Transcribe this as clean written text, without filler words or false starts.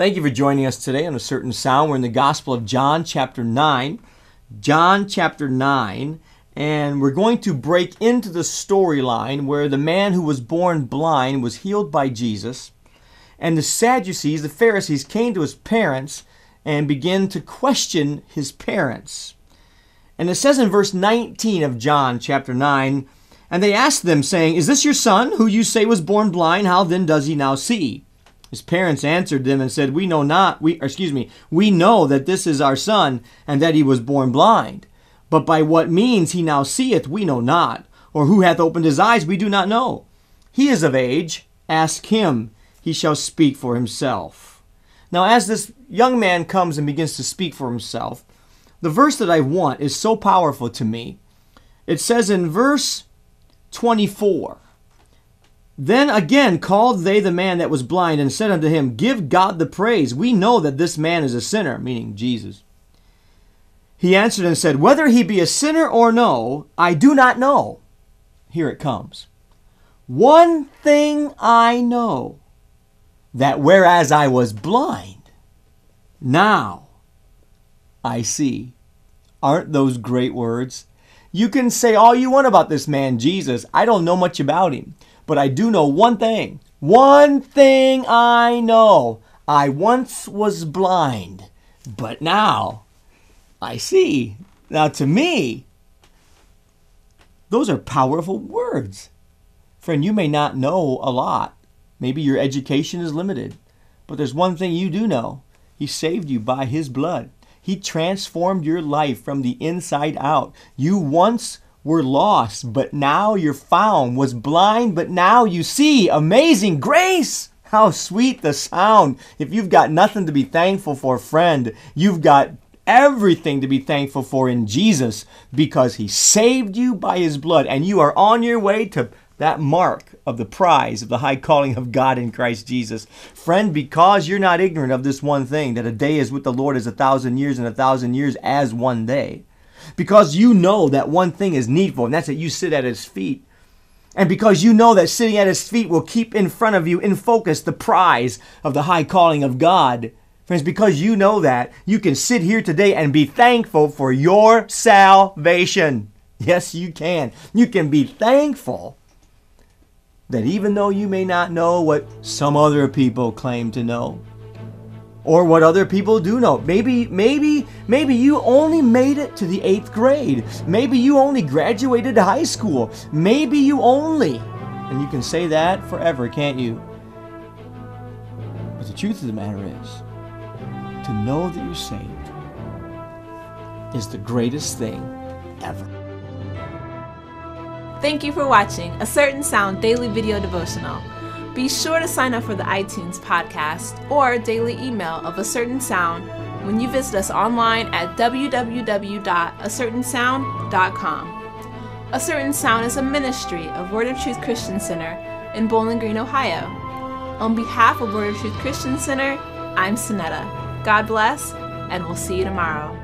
Thank you for joining us today on A Certain Sound. We're in the Gospel of John, chapter 9. John, chapter 9. And we're going to break into the storyline where the man who was born blind was healed by Jesus. And the Sadducees, the Pharisees, came to his parents and began to question his parents. And it says in verse 19 of John, chapter 9, and they asked them, saying, "Is this your son, who you say was born blind? How then does he now see?" His parents answered them and said, We know that this is our son, and that he was born blind. But by what means he now seeth, we know not. Or who hath opened his eyes, we do not know. He is of age. Ask him. He shall speak for himself. Now, as this young man comes and begins to speak for himself, the verse that I want is so powerful to me. It says in verse 24, Then again called they the man that was blind, and said unto him, Give God the praise. We know that this man is a sinner, meaning Jesus. He answered and said, Whether he be a sinner or no, I do not know. Here it comes. One thing I know, that whereas I was blind, now I see. Aren't those great words? You can say all you want about this man, Jesus. I don't know much about him. But I do know one thing. One thing I know. I once was blind, but now I see. Now to me, those are powerful words. Friend, you may not know a lot. Maybe your education is limited. But there's one thing you do know. He saved you by his blood. He transformed your life from the inside out. You once were lost, but now you're found. Was blind, but now you see. Amazing grace! How sweet the sound. If you've got nothing to be thankful for, friend, you've got everything to be thankful for in Jesus, because he saved you by his blood, and you are on your way to that mark of the prize of the high calling of God in Christ Jesus. Friend, because you're not ignorant of this one thing, that a day is with the Lord as 1,000 years, and 1,000 years as one day. Because you know that one thing is needful, and that's that you sit at his feet. And because you know that sitting at his feet will keep in front of you in focus the prize of the high calling of God. Friends, because you know that, you can sit here today and be thankful for your salvation. Yes, you can. You can be thankful that even though you may not know what some other people claim to know, or what other people do know. Maybe you only made it to the 8th grade. Maybe you only graduated high school. Maybe you only, and you can say that forever, can't you? But the truth of the matter is, to know that you're saved is the greatest thing ever. Thank you for watching A Certain Sound Daily Video Devotional. Be sure to sign up for the iTunes podcast or daily email of A Certain Sound when you visit us online at www.acertainsound.com. A Certain Sound is a ministry of Word of Truth Christian Center in Bowling Green, Ohio. On behalf of Word of Truth Christian Center, I'm Sonetta. God bless, and we'll see you tomorrow.